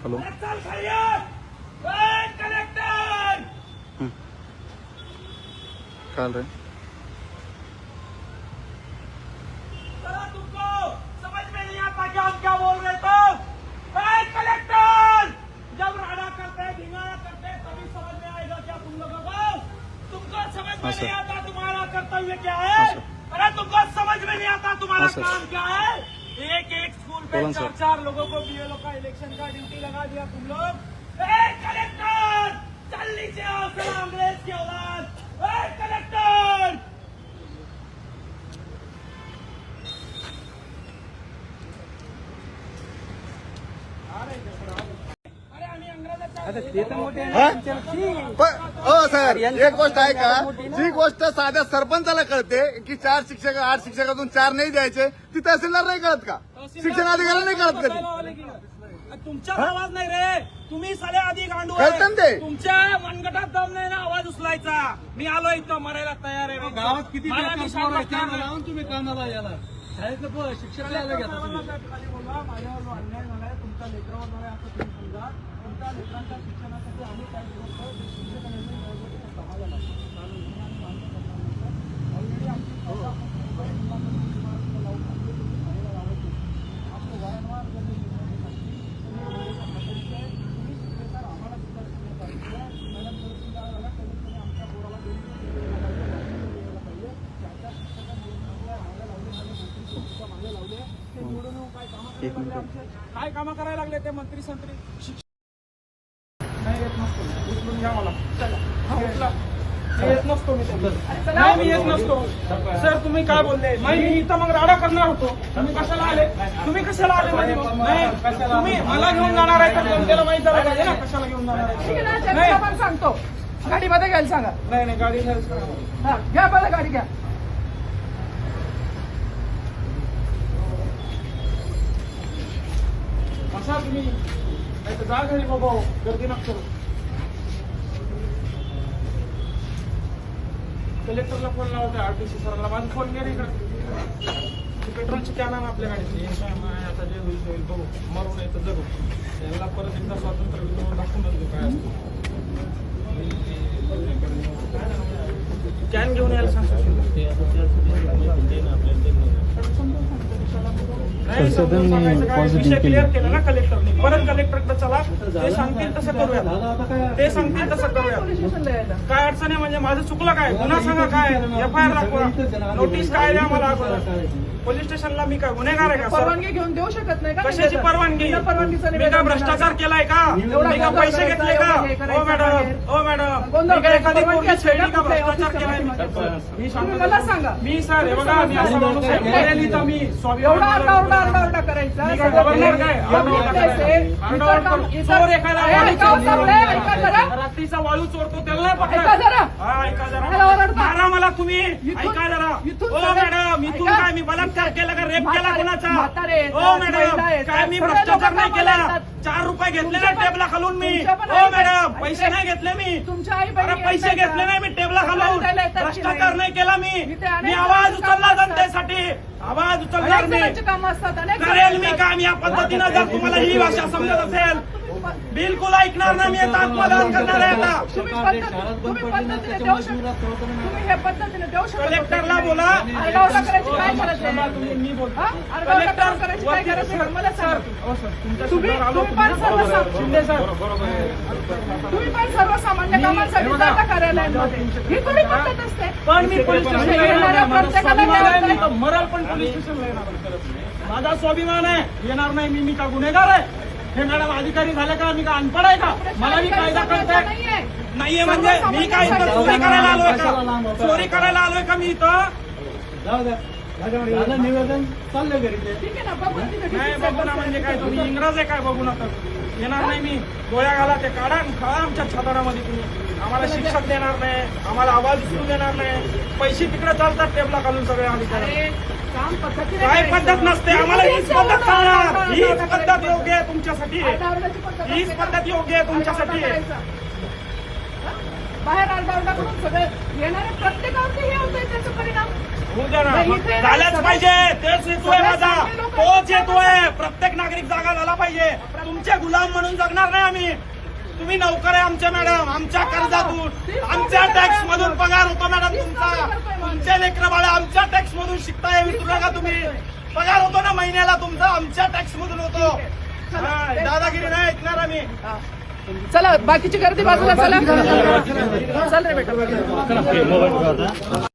खालून. काल रे क्या बोल रहे तो कलेक्टर जब राडा करते हैं ढिंगारा करते हैं तभी समझ में आएगा क्या तुम लोगों को. तुमको समझ में नहीं आता तुम्हारा कर्तव्य क्या है. अरे तुमको समझ में नहीं आता तुम्हारा काम क्या है. एक एक स्कूल पे 4-4 लोगों को बीएलओ का इलेक्शन का ड्यूटी लगा दिया तुम लोग. कलेक्टर चल नीचे आओ साला अंग्रेज की औलाद. कलेक्टर सर एक गोष्ट आहे का, जी गोष्ट साध्या सरपंचाला कळते की 4 शिक्षक 8 शिक्षकातून 4 नाही द्यायचे, ती तहसीलदार नाही कळत का, शिक्षण अधिकारी नाही कळत कधी. तुमचा आवाज नाही रे, तुम्ही साले आधी गांडू कळतं ते. तुमच्या मनगटात दम नाही ना आवाज उचलायचा. मी आलो इथं मरायला तयार आहे. गावात किती मला बेकार मी पोरं आहेत, सांगतो त्यांना ना. लावून तुम्ही कामाला याला शाळेतलं शिक्षकाला घेता तुम्ही. माझ्यावर अन्याय झालाय, तुमच्या लेकरावर झालाय असं तुम्ही समजा. तुमच्या लेकरांच्या शिक्षणासाठी आम्ही काय करतो ते शिक्षकांनी समाजाला ऑलरेडी आमची वारंवार आम्हाला आमच्या पोराला काय कामं करायला लागले ते मंत्री संत्री. नाही येत नसतो, उचलून घ्या मला. चला येत नसतो मी. नाही मी येत नसतो सर. तुम्ही काय बोलले. मी इथं मग राडा करणार होतो. तुम्ही कशाला आले. तुम्ही कशाला आले. नाही तुम्ही मला घेऊन जाणार आहे तर जनतेला माहित झालं पाहिजे ना कशाला घेऊन जाणार आहे. नाही आपण सांगतो गाडीमध्ये घ्यायला सांगा. नाही गाडी नाही घ्या पहिला गाडी घ्या. असा तुम्ही नाही तर जा घरी बाबा, गर्दी नका करू. कलेक्टरला फोन लावते, आरटीसी सरांना. माझा फोन घे इकडे. पेट्रोलची कॅन आहे आपल्या गाडीची. आता जे होईल ते होईल, बघू. मरून येतं जगू. याला परत एकदा स्वातंत्र्य दाखवून देतो काय असतो. कॅन घेऊन यायला सांगतो. विषय क्लिअर केला ना कलेक्टरने. परत कलेक्टरकडे चला, ते सांगतील तसं करूया. ते सांगतील तसं करूया. काय अडचण आहे म्हणजे माझं चुकलं काय, गुन्हा सांगा काय, एफआयआर दाखवा, नोटीस काय द्या मला. पोलीस स्टेशनला मी काय गुन्हेगार आहे का. परवानगी घेऊन देऊ शकत नाही का. कशाची परवानगी. मी काय भ्रष्टाचार केलाय का. मी का पैसे घेतले का. ओ मॅडम ओ मॅडम मी काय एखादी पोरगी छेडली का, भ्रष्टाचार केलाय मी सांगतो. मला सांगा. मी सर हे बघा मी असं माणूस आहे. बोलेल इथं मी एवढा आरडाओरडा करायचा. मी काय गव्हर्नर काय चोर एखादा रात्रीचा वाळू चोरतो त्याला नाही पकडत. हा ऐका जरा. मारा मला तुम्ही. ऐका जरा. ओ मॅडम इथून काय मी बलात्कार केला का, रेप केला कोणाचा. ओ मॅडम काय मी भ्रष्टाचार नाही केला. 4 रुपये घेतले ना टेबला खालून मी. ओ मॅडम पैसे नाही घेतले मी. अरे पैसे घेतले नाही मी टेबला खालून. भ्रष्टाचार नाही केला मी आवाज उचलला जनतेसाठी. आवाज उचलणार मी. करेल मी काम या पद्धतीनं. जर तुम्हाला ही भाषा समजत असेल बिलकुल ऐकणार नाही मी. आता आत्मदान करणार आहे. आता कलेक्टरला बोला. मी बोलतो शिंदे सर. तुम्ही पण सर्वसामान्य कामांसाठी जाता कार्यालयामध्ये. ही थोडी पद्धत असते. पण मी पोलीस स्टेशनला मरल पण पोलीस स्टेशनला येणार. माझा स्वाभिमान आहे. येणार नाही मी का गुन्हेगार आहे. हे मॅडम अधिकारी झाले का, मी का अनपड आहे का. मला मी कायदा कळतोय नाहीये म्हणजे मी काय इथं चोरी करायला आलोय का. चोरी करायला आलोय का मी इथं. जाऊ द्या निवेदन चाललंय घरी. नाही बघू ना म्हणजे काय तुम्ही इंग्रज आहे काय. बघू नका. येणार नाही मी. गोळ्या घाला ते काढा खा आमच्या छताडामध्ये. तुम्ही आम्हाला शिक्षक देणार नाही, आम्हाला आवाज उचलू देणार नाही. पैसे तिकडे चालतात टेबला घालून सगळे अधिकारी. काय पद्धत नसते. आम्हाला हीच पद्धत सांगा. हीच पद्धत योग्य आहे तुमच्यासाठी. हीच पद्धत योग्य आहे तुमच्यासाठी. बाहेर आरडाओरडा करून सगळे येणारे प्रत्येकावरती हे होतंय त्याचा परिणाम. होऊ द्या ना. नाही, इथे झालंच सगळे- पाहिजे. तेच हेतू आहे माझा. सगळे लोकं- तोच हेतू आहे. प्रत्येक नागरिक जागा झाला पाहिजे. तुमचे गुलाम म्हणून जगणार नाही आम्ही. तुम्ही नौकर आहे आमच्या मॅडम. आमच्या कर्जातून आमच्या टॅक्स मधून पगार होतो मॅडम तुमचा. तुमचे लेकरं बाळा आमच्या टॅक्स मधून शिकताय. विसरू नका तुम्ही. पगार होतो ना महिन्याला तुमचा आमच्या टॅक्स मधून होतो. हा, दादागिरी नाही ऐकणार आम्ही. चला बाकीची गर्दी बाजूला चला चल रे बेटा